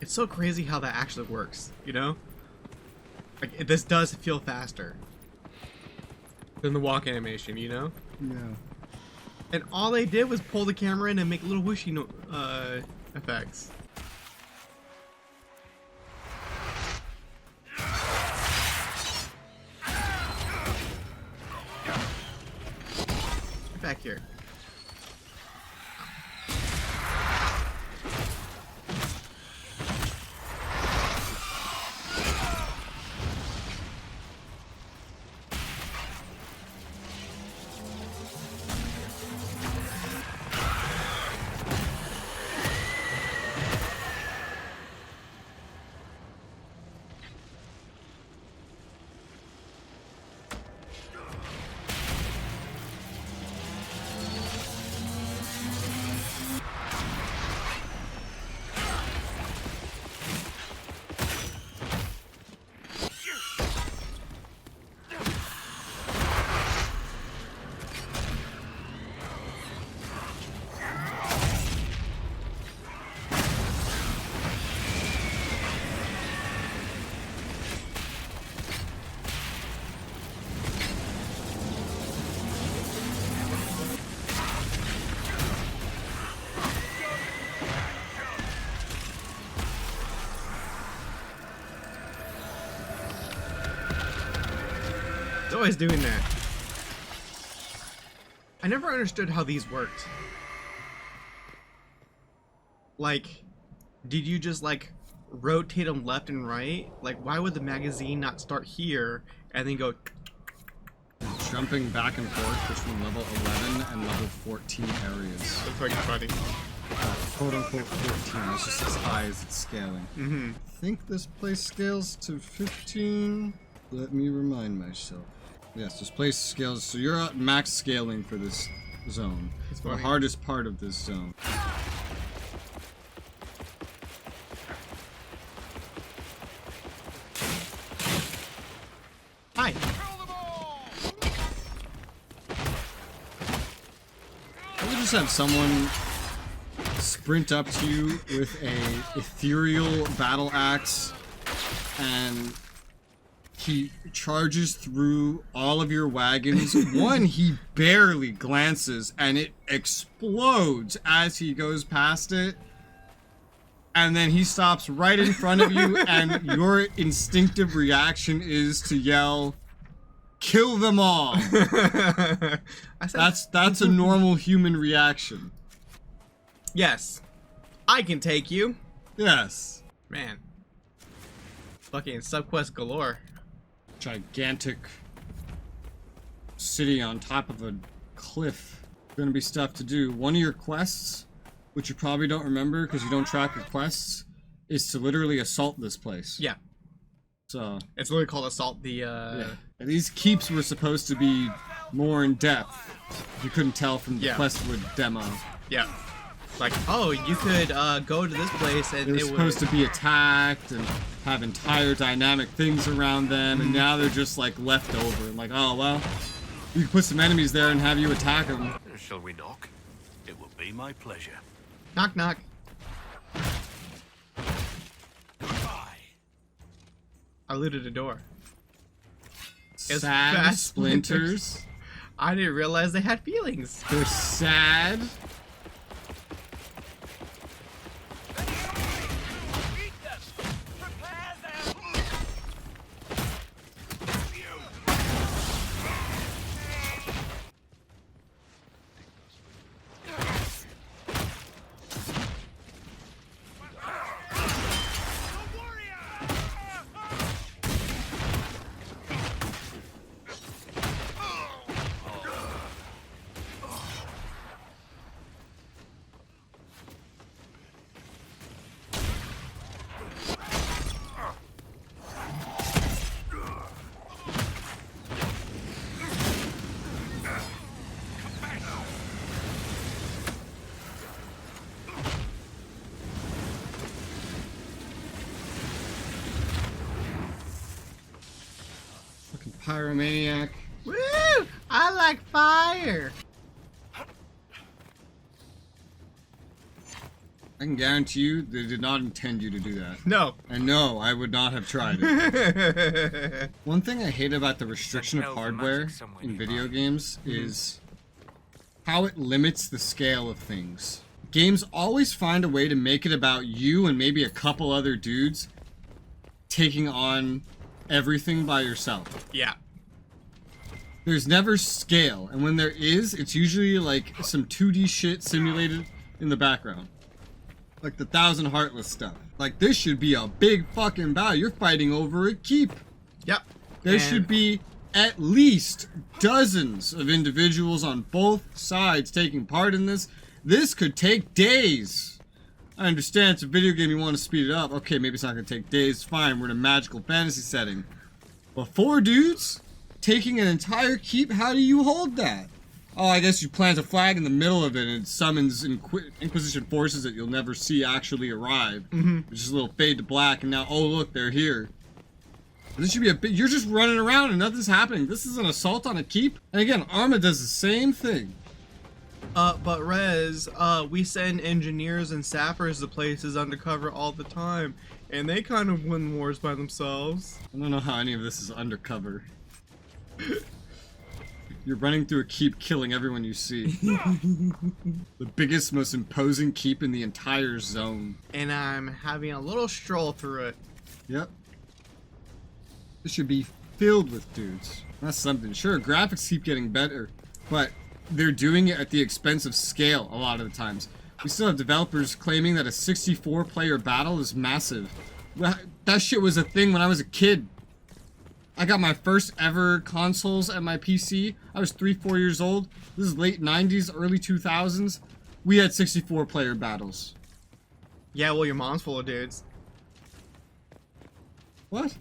It's so crazy how that actually works, you know? Like, this does feel faster than the walk animation, you know? Yeah. And all they did was pull the camera in and make little whooshy effects. Get back here. It's always doing that. I never understood how these worked. Like, did you just like rotate them left and right? Like, why would the magazine not start here and then go? Jumping back and forth between level 11 and level 14 areas. That's pretty funny. Quote unquote 14. It's just as high as it's scaling. Mm-hmm. I think this place scales to 15. Let me remind myself. Yes, this place scales. So you're at max scaling for this zone. It's the hardest part of this zone. Hi. I would just have someone sprint up to you with a ethereal battle axe, and he charges through all of your wagons. One, he barely glances, and it explodes as he goes past it. And then he stops right in front of you, and your instinctive reaction is to yell, "Kill them all!" That's a normal human reaction. Yes. I can take you. Yes. Man. Fucking subquest galore. Gigantic city on top of a cliff. Gonna be stuff to do. One of your quests, which you probably don't remember because you don't track your quests, is to literally assault this place. Yeah. So it's literally called assault the yeah. And these keeps were supposed to be more in depth. You couldn't tell from the Questwood demo. Yeah. Like, oh, you could go to this place and they were supposed to be attacked and have entire dynamic things around them, and now they're just like left over. And like, oh well, you can put some enemies there and have you attack them. Shall we knock? It will be my pleasure. Knock knock. Goodbye. I looted a door. It's Sad fast splinters. I didn't realize they had feelings. They're sad. Pyromaniac. Woo! I like fire. I can guarantee you they did not intend you to do that. No. And no, I would not have tried it. One thing I hate about the restriction of hardware in video games is how it limits the scale of things. Games always find a way to make it about you and maybe a couple other dudes taking on everything by yourself. Yeah. There's never scale, and when there is, it's usually like some 2D shit simulated in the background. Like the Thousand Heartless stuff. Like, this should be a big fucking battle. You're fighting over a keep. Yep. There should be at least dozens of individuals on both sides taking part in this. This could take days. I understand it's a video game, you want to speed it up. Okay, maybe it's not going to take days. Fine, we're in a magical fantasy setting. But 4 dudes taking an entire keep? How do you hold that? Oh, I guess you plant a flag in the middle of it and it summons Inquisition forces that you'll never see actually arrive. Which is a little fade to black, and now, oh look, they're here. This should be a bit. You're just running around and nothing's happening. This is an assault on a keep. And again, Arma does the same thing. But Rez, we send engineers and sappers to places undercover all the time, and they kind of win wars by themselves. I don't know how any of this is undercover. You're running through a keep, killing everyone you see. The biggest, most imposing keep in the entire zone. And I'm having a little stroll through it. Yep. This should be filled with dudes. That's something. Sure, graphics keep getting better, but they're doing it at the expense of scale a lot of the times. We still have developers claiming that a 64-player battle is massive. Well, that shit was a thing when I was a kid. I got my first ever consoles at my PC. I was 3-4 years old. This is late 90s, early 2000s. We had 64-player battles. Yeah, well, your mom's full of dudes. What?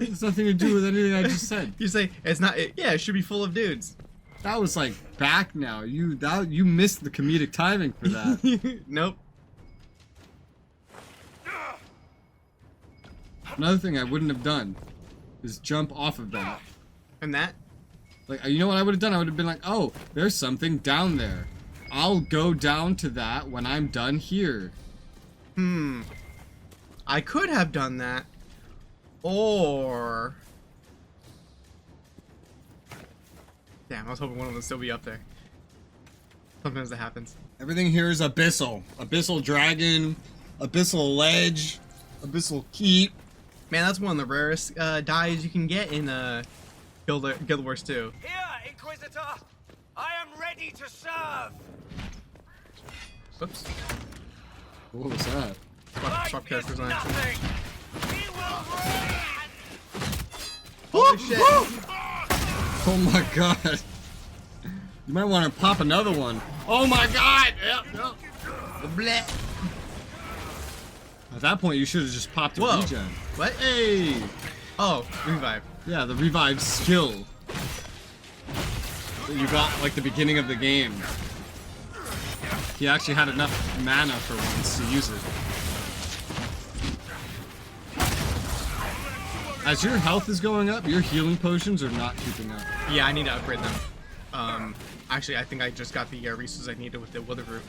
It has nothing to do with anything I just said. You say, it's not, yeah, it should be full of dudes. That was like back now. You missed the comedic timing for that. Nope. Another thing I wouldn't have done is jump off of that. And that? Like, you know what I would have done? I would have been like, oh, there's something down there. I'll go down to that when I'm done here. I could have done that. Or... Damn, I was hoping one of them would still be up there. Sometimes that happens. Everything here is abyssal. Abyssal dragon, abyssal ledge, abyssal keep. Man, that's one of the rarest dyes you can get in Guild Wars 2. Here, Inquisitor! I am ready to serve! Oops. What was that? Swap characters on action. Nothing! We will run! Holy shit! Oh my god. You might want to pop another one. Oh my god! Yep. Bleh. At that point, you should have just popped a Whoa. regen. What? Hey! Oh, revive. Yeah, the revive skill. That you got like the beginning of the game. He actually had enough mana for once to use it. As your health is going up, your healing potions are not keeping up. Yeah, I need to upgrade them. Actually, I think I just got the resources I needed with the Wither Root.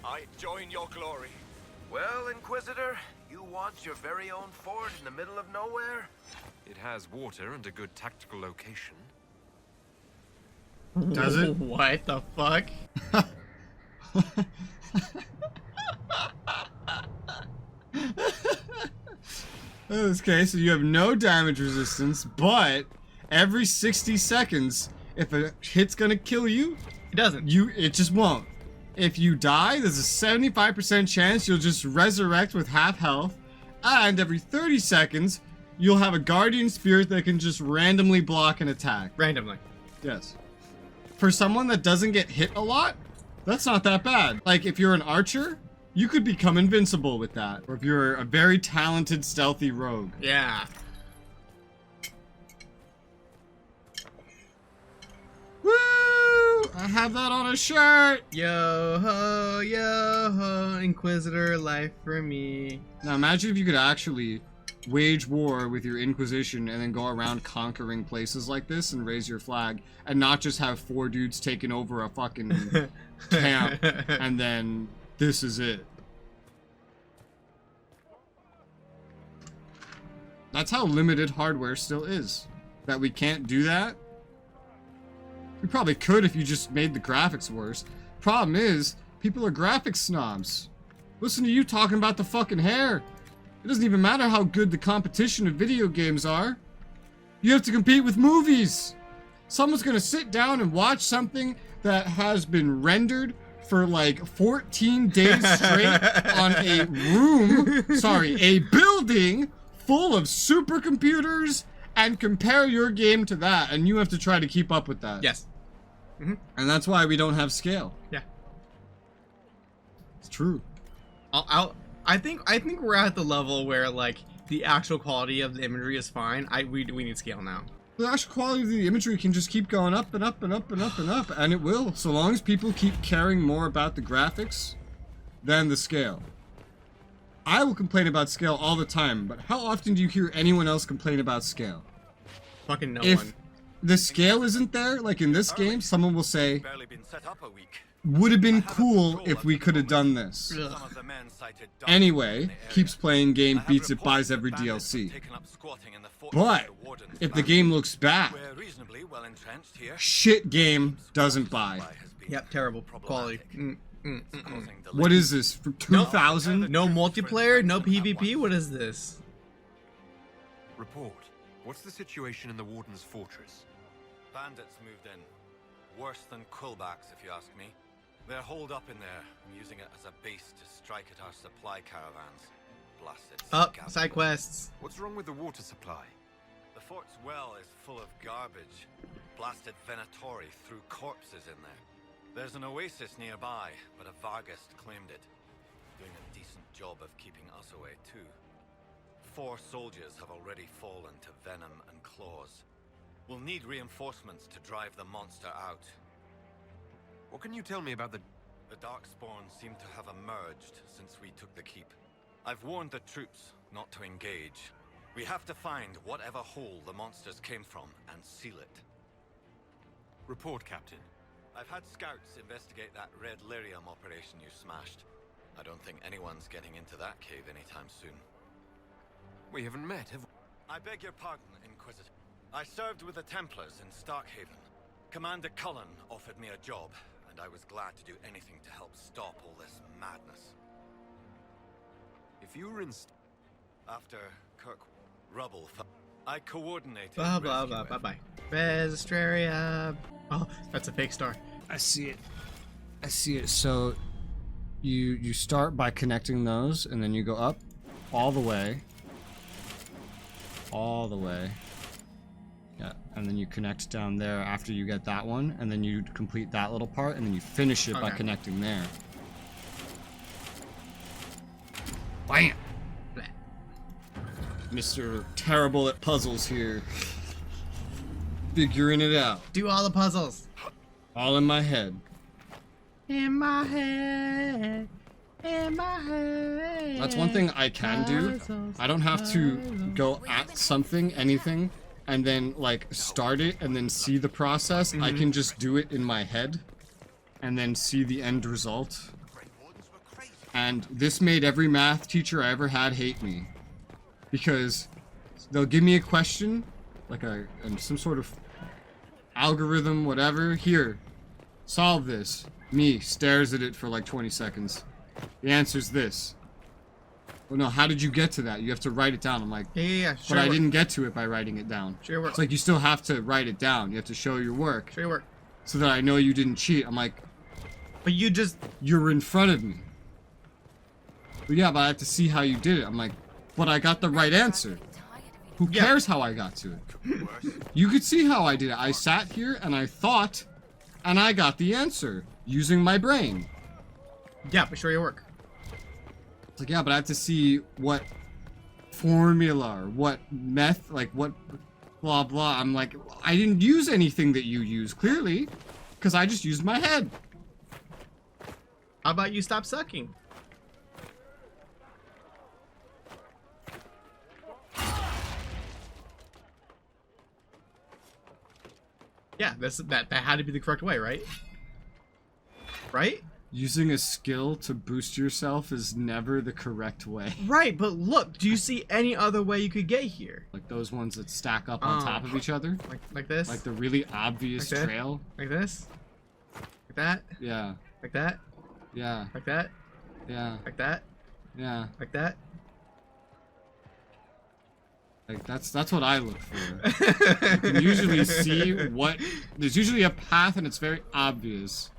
I join your glory. Well, Inquisitor, you want your very own fort in the middle of nowhere? It has water and a good tactical location. Does it? What the fuck? Okay, so you have no damage resistance, but every 60 seconds, if a hit's gonna kill you, It doesn't. it just won't. If you die, there's a 75% chance you'll just resurrect with half health, and every 30 seconds, you'll have a guardian spirit that can just randomly block an attack. Randomly. Yes. For someone that doesn't get hit a lot, that's not that bad. Like, if you're an archer, you could become invincible with that. Or if you're a very talented, stealthy rogue. Yeah. Woo! I have that on a shirt. Yo ho, Inquisitor life for me. Now imagine if you could actually wage war with your Inquisition and then go around conquering places like this and raise your flag, and not just have 4 dudes taking over a fucking camp and then this is it. That's how limited hardware still is. That we can't do that. We probably could if you just made the graphics worse. Problem is, people are graphics snobs. Listen to you talking about the fucking hair. It doesn't even matter how good the competition of video games are. You have to compete with movies. Someone's gonna sit down and watch something that has been rendered for like 14 days straight on a a building full of supercomputers and compare your game to that, and you have to try to keep up with that. Yes. Mm-hmm. And that's why we don't have scale. Yeah. It's true. I think we're at the level where like the actual quality of the imagery is fine. We need scale now. The actual quality of the imagery can just keep going up and up and up and up and up, and it will, so long as people keep caring more about the graphics than the scale. I will complain about scale all the time, but how often do you hear anyone else complain about scale? Fucking no If one. the scale isn't there, like in this game, someone will say, Barely been set up a week. would have been cool if we could have done this. Ugh. Some of the men cited Anyway, keeps playing game, beats it, buys every DLC. But, if the game looks bad, We're reasonably well entrenched here. shit game doesn't buy. Yep, terrible quality. What is this, for 2000? No multiplayer, no PvP. What is this? Report. What's the situation in the Warden's fortress? Bandits moved in. Worse than Quillbacks, if you ask me. They're holed up in there and using it as a base to strike at our supply caravans. Blasted. Up, scabbards. side quests. What's wrong with the water supply? The fort's well is full of garbage. Blasted Venatori threw corpses in there. There's an oasis nearby, but a Vargast claimed it. Doing a decent job of keeping us away, too. 4 soldiers have already fallen to venom and claws. We'll need reinforcements to drive the monster out. What can you tell me about the... The Darkspawn seem to have emerged since we took the keep. I've warned the troops not to engage. We have to find whatever hole the monsters came from and seal it. Report, Captain. I've had scouts investigate that Red Lyrium operation you smashed. I don't think anyone's getting into that cave anytime soon. We haven't met, have we? I beg your pardon, Inquisitor. I served with the Templars in Starkhaven. Commander Cullen offered me a job, and I was glad to do anything to help stop all this madness. If you were in... After Kirk rubble, I coordinated. Blah blah rescue blah. Bye bye. Restraria. Oh, that's a fake star. I see it. I see it. So, you start by connecting those, and then you go up all the way. All the way. Yeah, and then you connect down there after you get that one, and then you complete that little part, and then you finish it by Okay. connecting there. Bam! Bleh. Mr. Terrible at puzzles here. Figuring it out. Do all the puzzles. All in my head. In my head. In my head. That's one thing I can do. I don't have to go at something, anything, and then like start it and then see the process. I can just do it in my head and then see the end result. And this made every math teacher I ever had hate me. Because they'll give me a question, like some sort of algorithm, whatever. Here, solve this. Me stares at it for like 20 seconds. The answer's this. Oh no, how did you get to that? You have to write it down. I'm like, Yeah. but I didn't get to it by writing it down. Sure work. It's like you still have to write it down. You have to show your work Sure work. so that I know you didn't cheat. I'm like, But you just. you're in front of me. But yeah, but I have to see how you did it. I'm like, but I got the right answer. Who Yeah. cares how I got to it? You could see how I did it. I sat here and I thought, and I got the answer using my brain. Yeah, but show your work. It's like, yeah, but I have to see what formula or what what blah blah. I'm like, I didn't use anything that you use, clearly. Because I just used my head. How about you stop sucking? Yeah, that had to be the correct way, right? Right? Using a skill to boost yourself is never the correct way. Right, but look, do you see any other way you could get here? Like those ones that stack up on top of each other? Like this? Like the really obvious Like that? trail? Like this? Like that? Yeah. Like that? Yeah. Like that? Yeah. Like that? Yeah. Like that? Like that's what I look for. You can usually see what there's usually a path and it's very obvious.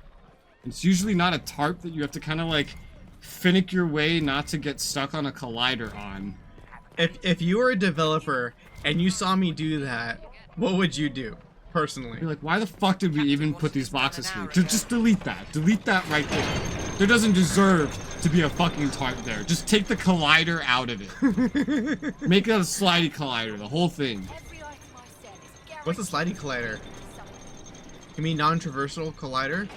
It's usually not a tarp that you have to kind of like finnick your way not to get stuck on a collider on. If you were a developer and you saw me do that, what would you do, personally? You're like, why the fuck did we even put these boxes here? Just delete that. Delete that right there. There doesn't deserve to be a fucking tarp there. Just take the collider out of it. Make it a slidey collider, the whole thing. What's a slidey collider? You mean non-traversal collider?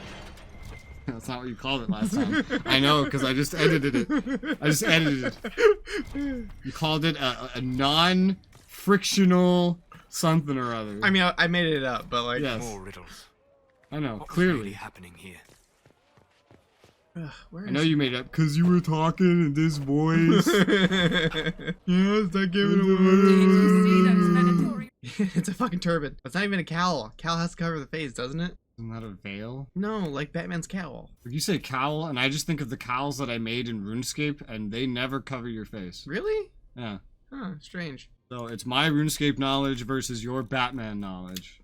That's not what you called it last time. I know, because I just edited it. I just edited it. You called it a non-frictional something or other. I mean, I made it up, but like... Yes. More riddles. I know, What was really clearly. happening here? Where I know you made it up because you were talking in this voice. Yes, that gave it away. It's a fucking turban. It's not even a cowl. Cowl has to cover the face, doesn't it? Isn't that a veil? No, like Batman's cowl. You say cowl, and I just think of the cowls that I made in RuneScape, and they never cover your face. Really? Yeah. Huh, strange. So it's my RuneScape knowledge versus your Batman knowledge.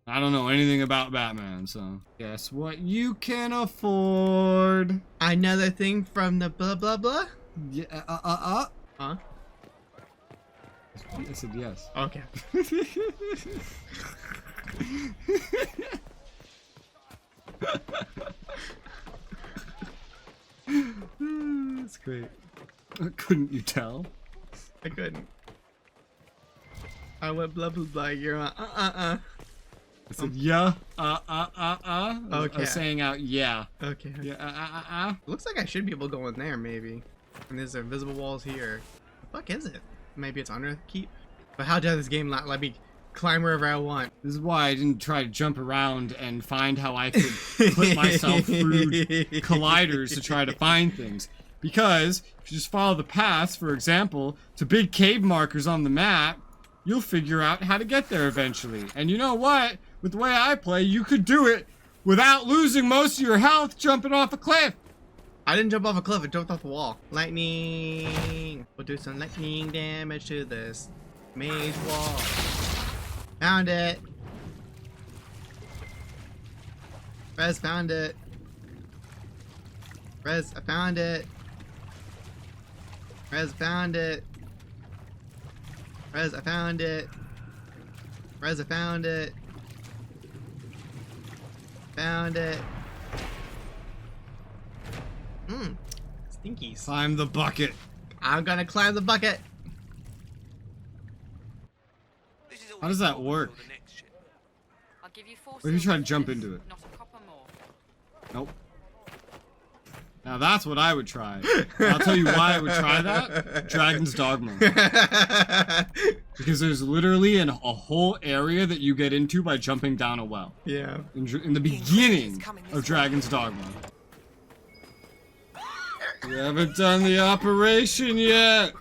I don't know anything about Batman, so guess what you can afford. Another thing from the blah blah blah? Yeah, Huh? I said yes. Okay. That's great. Couldn't you tell? I couldn't. I went blah blah blah, you're I said yeah, I Okay. was saying out yeah. Okay. Yeah, Looks like I should be able to go in there, maybe. And there's invisible walls here. The fuck is it? Maybe it's under the keep? But how does this game not let me climb wherever I want? This is why I didn't try to jump around and find how I could put myself through colliders to try to find things. Because if you just follow the paths, for example, to big cave markers on the map, you'll figure out how to get there eventually. And you know what? With the way I play, you could do it without losing most of your health jumping off a cliff. I didn't jump off a cliff, I jumped off the wall. Lightning! We'll do some lightning damage to this mage wall. Found it! Rez found it. Rez, I found it. Rez found it. Rez, I found it. Rez, I found it. Found it. Stinkies. Climb the bucket. I'm gonna climb the bucket. How does that work? I'll give you 4 What if you try to silver jump for this, into it? Not a copper more. Nope. Now that's what I would try. I'll tell you why I would try that. Dragon's Dogma. Because there's literally a whole area that you get into by jumping down a well. Yeah. In the beginning of Dragon's Dogma. You haven't done the operation yet.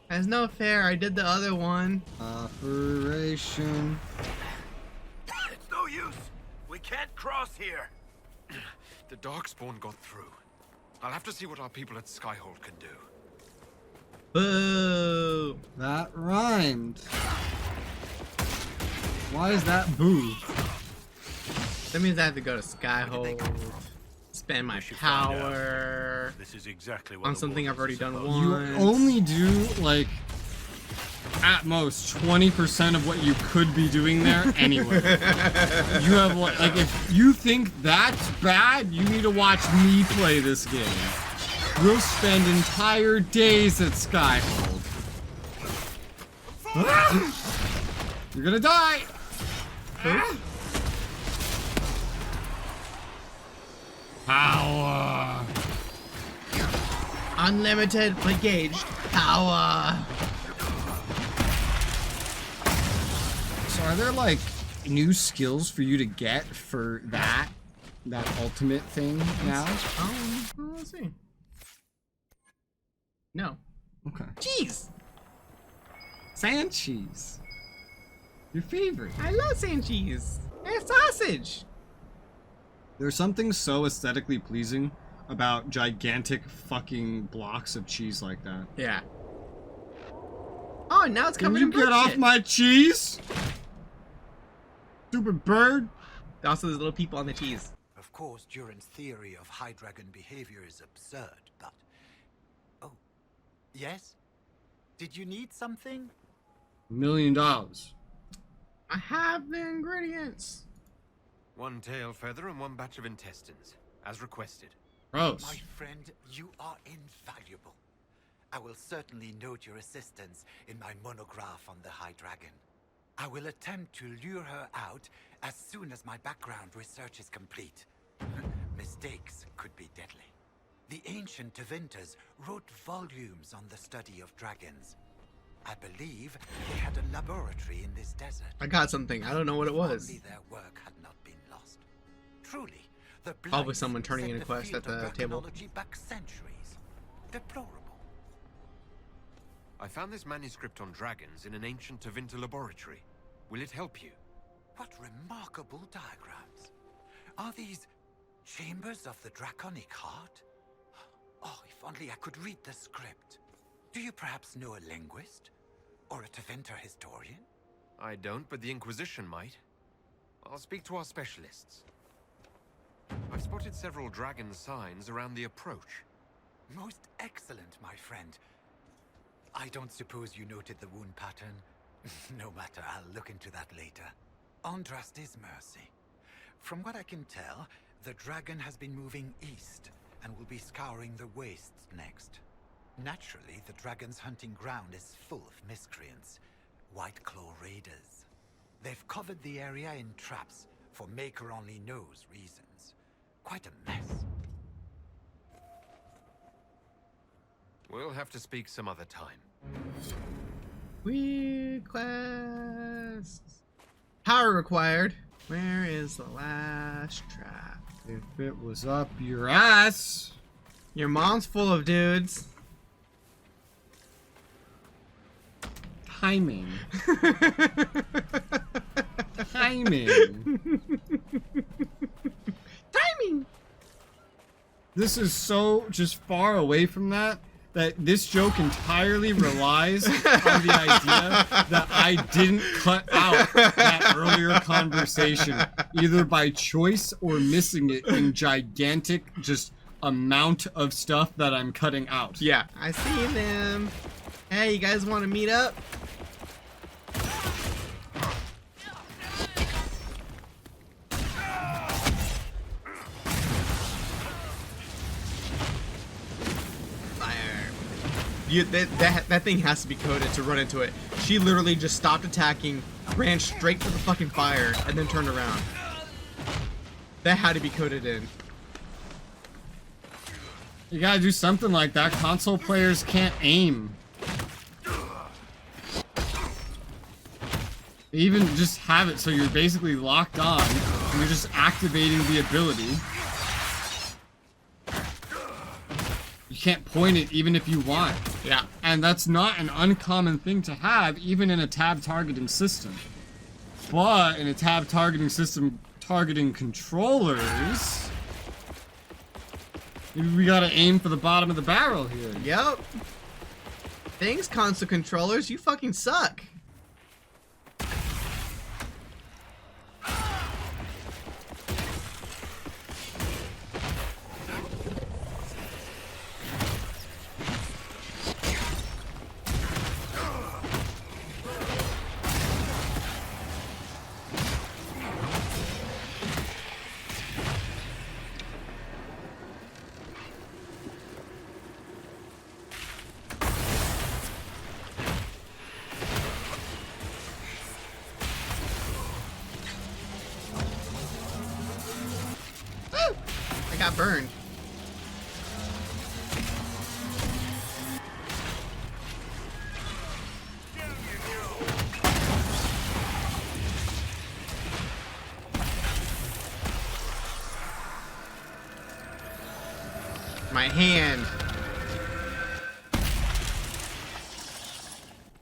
That's no fair. I did the other one. Operation. It's no use. We can't cross here. The Darkspawn got through. I'll have to see what our people at Skyhold can do. Boo. That rhymed. Why is that boo? That means I have to go to Skyhold. Spend my power This is exactly what on the something I've already Wardens are done supposed once. You only do like at most 20% of what you could be doing there anyway. You have like if you think that's bad, you need to watch me play this game. We'll spend entire days at Skyhold. You're gonna die! Power! Unlimited engaged power. So are there like new skills for you to get for that ultimate thing now? Let's see. No. Okay. Cheese. Sand cheese. Your favorite. I love sand cheese. And sausage. There's something so aesthetically pleasing about gigantic fucking blocks of cheese like that. Yeah. Oh, now it's Can coming you in get off shit. my cheese? Stupid bird. Also, there's little people on the cheese. Of course, Duran's theory of high dragon behavior is absurd, but... Oh. Yes? Did you need something? $1 million. I have the ingredients. 1 tail feather and 1 batch of intestines, as requested. Gross. My friend, you are invaluable. I will certainly note your assistance in my monograph on the High Dragon. I will attempt to lure her out as soon as my background research is complete. Mistakes could be deadly. The ancient Tevinters wrote volumes on the study of dragons. I believe they had a laboratory in this desert. I got something. I don't know what it was. Only their work had not been lost. Truly, the Probably Blights someone turning set in a the quest field at of the table. draconology back centuries. Deplorable. I found this manuscript on dragons in an ancient Tevinter laboratory. Will it help you? What remarkable diagrams. Are these chambers of the draconic heart? Oh, if only I could read the script. Do you perhaps know a linguist? Or a Tevinter historian? I don't, but the Inquisition might. I'll speak to our specialists. I've spotted several dragon signs around the approach. Most excellent, my friend. I don't suppose you noted the wound pattern? No matter, I'll look into that later. Andrast is mercy. From what I can tell, the dragon has been moving east and will be scouring the wastes next. Naturally, the dragon's hunting ground is full of miscreants, White Claw raiders. They've covered the area in traps for Maker only knows reasons. Quite a mess. We'll have to speak some other time. Weird quests. Power required. Where is the last trap? If it was up your ass. Your mom's full of dudes. Timing. Timing. Timing. This is so just far away from that this joke entirely relies on the idea that I didn't cut out that earlier conversation, either by choice or missing it in gigantic just amount of stuff that I'm cutting out. Yeah, I see them. Hey, you guys want to meet up? That thing has to be coded to run into it. She literally just stopped attacking, ran straight for the fucking fire, and then turned around. That had to be coded in. You gotta do something like that. Console players can't aim. They even just have it so you're basically locked on, and you're just activating the ability. You can't point it even if you want. Yeah. And that's not an uncommon thing to have, even in a tab targeting system. But in a tab targeting system targeting controllers, maybe we gotta aim for the bottom of the barrel here. Yep. Thanks, console controllers. You fucking suck. got burned. My hand.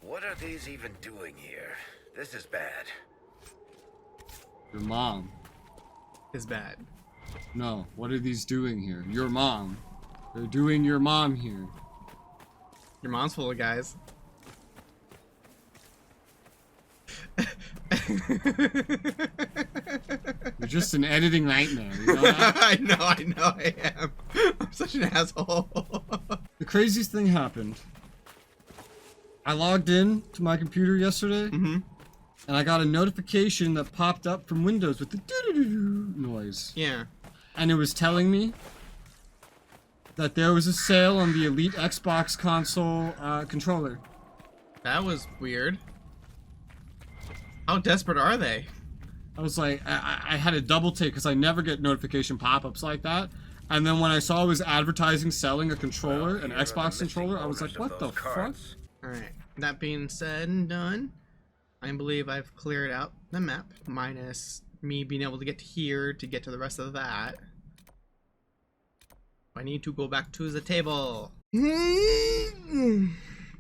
What are these even doing here? This is bad. Your mom. Is bad. No, what are these doing here? Your mom. They're doing your mom here. Your mom's full of guys. You're just an editing nightmare, you know that? I know I am. I'm such an asshole. The craziest thing happened. I logged in to my computer yesterday, and I got a notification that popped up from Windows with the doo-doo-doo-doo noise. Yeah. And it was telling me that there was a sale on the Elite Xbox console controller. That was weird. How desperate are they? I was like, I had a double take because I never get notification pop-ups like that. And then when I saw it was advertising selling a controller, an Xbox controller, I was like, what the fuck? Alright, that being said and done, I believe I've cleared out the map, minus me being able to get to here to get to the rest of that. I need to go back to the table.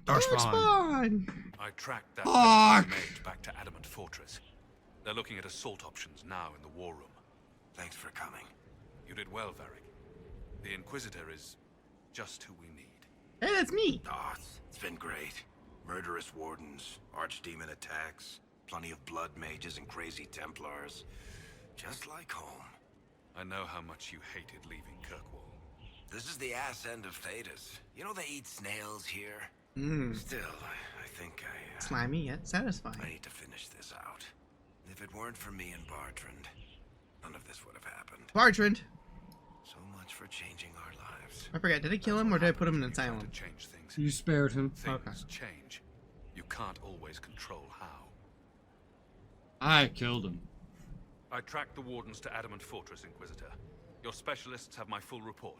Darkspawn! I tracked that Fuck! mage back to Adamant Fortress. They're looking at assault options now in the war room. Thanks for coming. You did well, Varric. The Inquisitor is just who we need. Hey, that's me! Oh, it's been great. Murderous wardens, archdemon attacks, plenty of blood mages and crazy Templars. Just like home. I know how much you hated leaving Kirkwall. This is the ass end of Thedas. You know they eat snails here? Still, I think Slimy yet satisfying. I need to finish this out. If it weren't for me and Bartrand, none of this would have happened. Bartrand! So much for changing our lives. I forgot, did I kill him or did I put him in an You have asylum? to change things. You spared him. Things change. You can't always control how. I killed him. I tracked the wardens to Adamant Fortress, Inquisitor. Your specialists have my full report.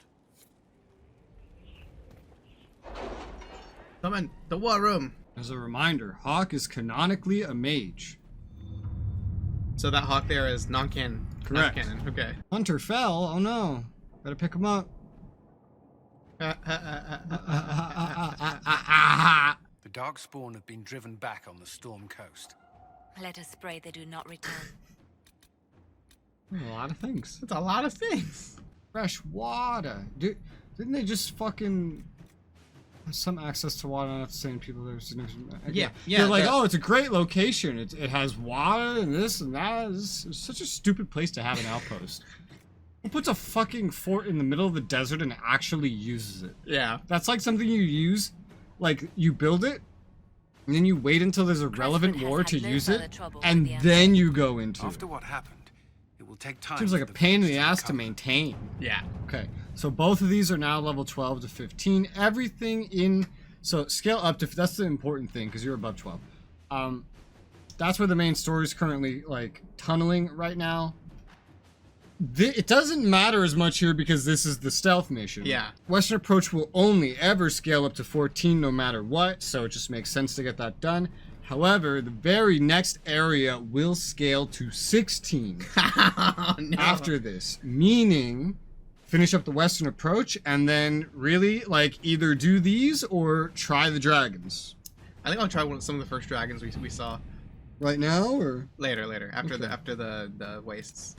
Come in, the war room! As a reminder, Hawk is canonically a mage. So that hawk there is non-canon. Correct. Not canon, okay. Hunter fell. Oh no. Better pick him up. The Darkspawn have been driven back on the Storm Coast. Let us pray they do not return. A lot of things. That's a lot of things. Fresh water. Didn't they just fucking have some access to water? Not saying people that are significant. Yeah. They're like, oh, it's a great location. It has water and this and that. It's such a stupid place to have an outpost. Who puts a fucking fort in the middle of the desert and actually uses it? Yeah. That's like something you use, like you build it, and then you wait until there's a relevant has war had to no use further it, trouble with and the then you go into After it. what happened, it will take time. Seems like a for the pain in the village ass to recover. maintain. Yeah. Okay, so both of these are now level 12 to 15. Everything in... So scale up to... That's the important thing, because you're above 12. That's where the main story is currently, like, tunneling right now. It doesn't matter as much here because this is the stealth mission. Yeah. Western Approach will only ever scale up to 14 no matter what, so it just makes sense to get that done. However, the very next area will scale to 16 Oh, no. after this, meaning finish up the Western Approach and then really, like, either do these or try the dragons. I think I'll try some of the first dragons we saw Right now, or? later after Okay. the wastes.